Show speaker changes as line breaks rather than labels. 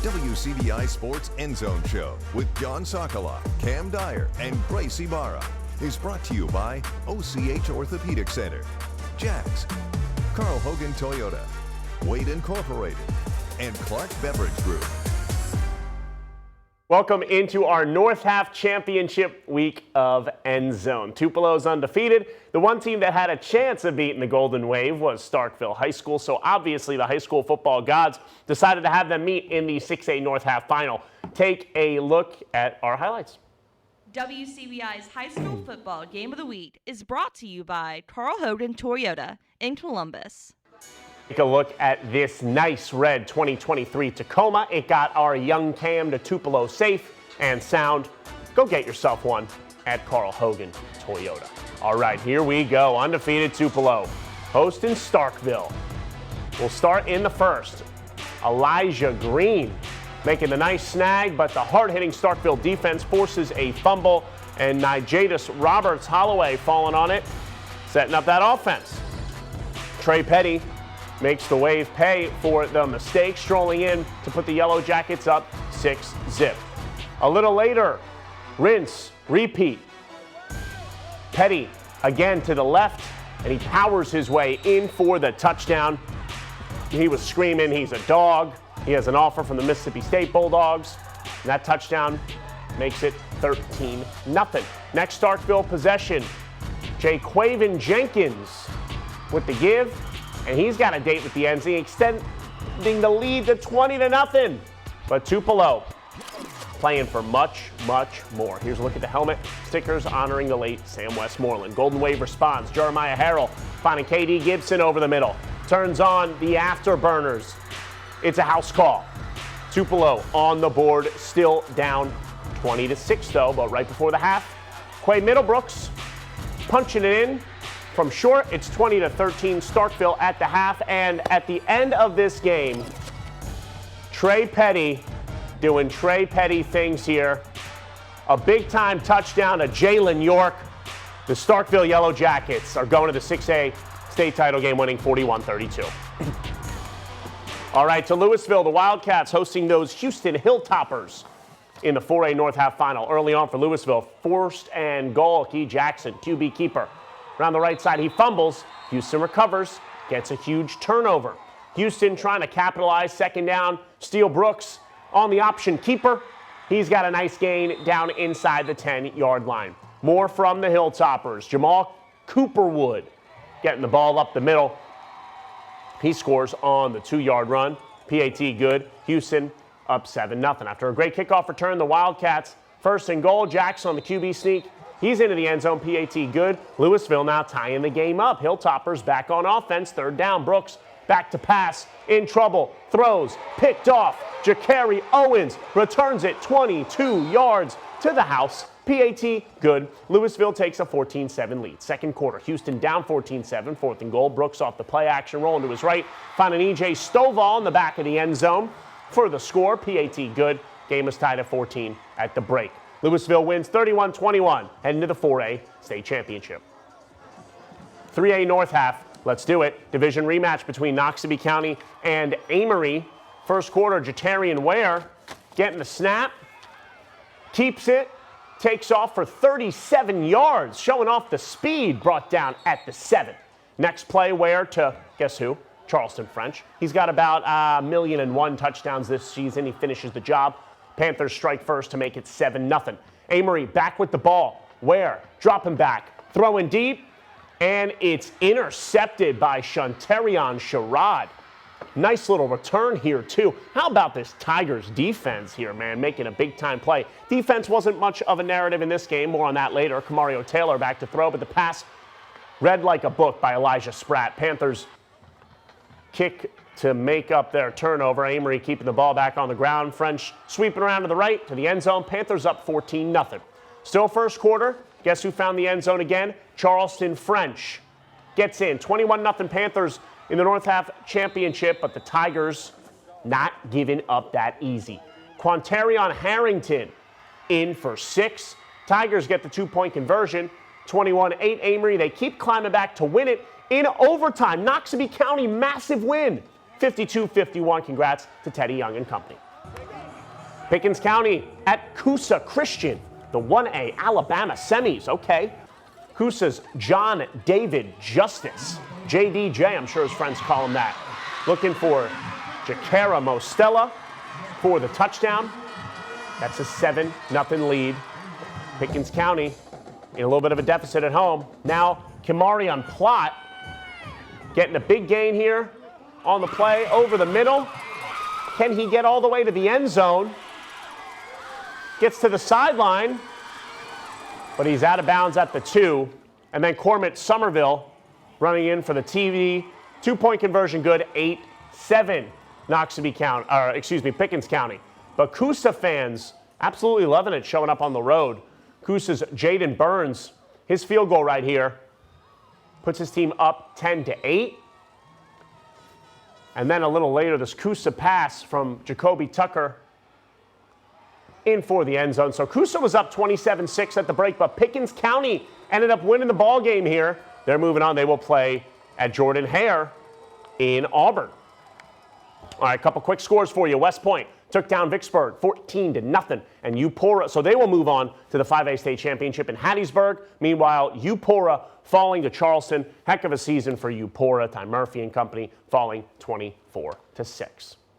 WCBI Sports Endzone Show with John Sokoloff, Cam Dyer, and Grace Ibarra is brought to you by OCH Orthopedic Center, Jax, Carl Hogan Toyota, Wade Incorporated, and Clark Beverage Group.
Welcome into our North Half Championship week of Endzone. Tupelo's undefeated. The one team that had a chance of beating the Golden Wave was Starkville High School, so obviously the high school football gods decided to have them meet in the 6A North Half final. Take a look at our highlights.
WCBI's High School Football Game of the Week is brought to you by Carl Hogan Toyota in Columbus.
Take a look at this nice red 2023 Tacoma. It got our young Cam to Tupelo safe and sound. Go get yourself one at Carl Hogan Toyota. All right, here we go. Undefeated Tupelo hosting Starkville. We'll start in the first. Elijah Green making a nice snag, but the hard-hitting Starkville defense forces a fumble, and Nijadis Roberts Holloway falling on it, setting up that offense. Trey Petty makes the Wave pay for the mistake, strolling in to put the Yellow Jackets up 6-0. A little later, rinse, repeat. Petty again to the left, and he powers his way in for the touchdown. He was screaming, he's a dog. He has an offer from the Mississippi State Bulldogs, and that touchdown makes it 13-0. Next Starkville possession, Jaquaven Jenkins with the give, and he's got a date with the Endzone, extending the lead to 20-0. But Tupelo playing for much, much more. Here's a look at the helmet stickers honoring the late Sam Westmoreland. Golden Wave responds. Jeremiah Harrell finding KD Gibson over the middle. Turns on the afterburners. It's a house call. Tupelo on the board, still down 20-6 though, but right before the half, Quay Middlebrooks punching it in from short. It's 20-13 Starkville at the half, and at the end of this game, Trey Petty doing Trey Petty things here. A big-time touchdown to Jalen York. The Starkville Yellow Jackets are going to the 6A state title game, winning 41-32. All right, to Louisville, the Wildcats hosting those Houston Hilltoppers in the 4A North Half final. Early on for Louisville, first and goal, Key Jackson, QB keeper. Around the right side, he fumbles. Houston recovers, gets a huge turnover. Houston trying to capitalize, second down. Steele Brooks on the option keeper. He's got a nice gain down inside the 10-yard line. More from the Hilltoppers. Jamal Cooperwood getting the ball up the middle. He scores on the 2-yard run. PAT good. Houston up 7-0. After a great kickoff return, the Wildcats first and goal. Jackson on the QB sneak. He's into the end zone. PAT good. Louisville now tying the game up. Hilltoppers back on offense. Third down. Brooks back to pass. In trouble. Throws. Picked off. Ja'Carry Owens returns it 22 yards to the house. PAT good. Louisville takes a 14-7 lead. Second quarter. Houston down 14-7. Fourth and goal. Brooks off the play action rolling to his right. Finding EJ Stovall in the back of the end zone for the score. PAT good. Game is tied at 14 at the break. Louisville wins 31-21, heading to the 4A state championship. 3A North Half, let's do it. Division rematch between Noxubee County and Amory. First quarter, Jatarian Ware getting the snap, keeps it, takes off for 37 yards, showing off the speed brought down at the 7. Next play, Ware to, guess who? Charleston French. He's got about 1,001,001 touchdowns this season. He finishes the job. Panthers strike first to make it 7-0. Amory back with the ball. Ware dropping back, throwing deep, and it's intercepted by Shantarion Sherrod. Nice little return here, too. How about this Tigers defense here, man, making a big-time play. Defense wasn't much of a narrative in this game. More on that later. Kamario Taylor back to throw, but the pass read like a book by Elijah Spratt. Panthers kick to make up their turnover. Amory keeping the ball back on the ground. French sweeping around to the right to the end zone. Panthers up 14-0. Still first quarter. Guess who found the end zone again? Charleston French gets in. 21-0 Panthers in the North Half Championship, but the Tigers not giving up that easy. Quantarion Harrington in for 6. Tigers get the 2-point conversion. 21-8 Amory. They keep climbing back to win it in overtime. Noxubee County, massive win. 52-51. Congrats to Teddy Young and company. Pickens County at Coosa Christian, the 1A Alabama semis. Okay. Coosa's John David Justice, JDJ, I'm sure his friends call him that. Looking for Jacara Mostella for the touchdown. That's a 7-0 lead. Pickens County in a little bit of a deficit at home. Now, Kamarion Plott getting a big gain here on the play over the middle. Can he get all the way to the end zone? Gets to the sideline, but he's out of bounds at the 2. And then Cormant Somerville running in for the TV. 2-point conversion good, 8-7 Pickens County. But Coosa fans absolutely loving it showing up on the road. Coosa's Jaden Burns, his field goal right here, puts his team up 10-8. And then a little later, this Coosa pass from Jacoby Tucker in for the end zone. So Coosa was up 27-6 at the break, but Pickens County ended up winning the ball game here. They're moving on. They will play at Jordan Hare in Auburn. All right, a couple quick scores for you. West Point took down Vicksburg 14-0, and Eupora, so they will move on to the 5A state championship in Hattiesburg. Meanwhile, Eupora falling to Charleston. Heck of a season for Eupora. Ty Murphy and company falling 24-6.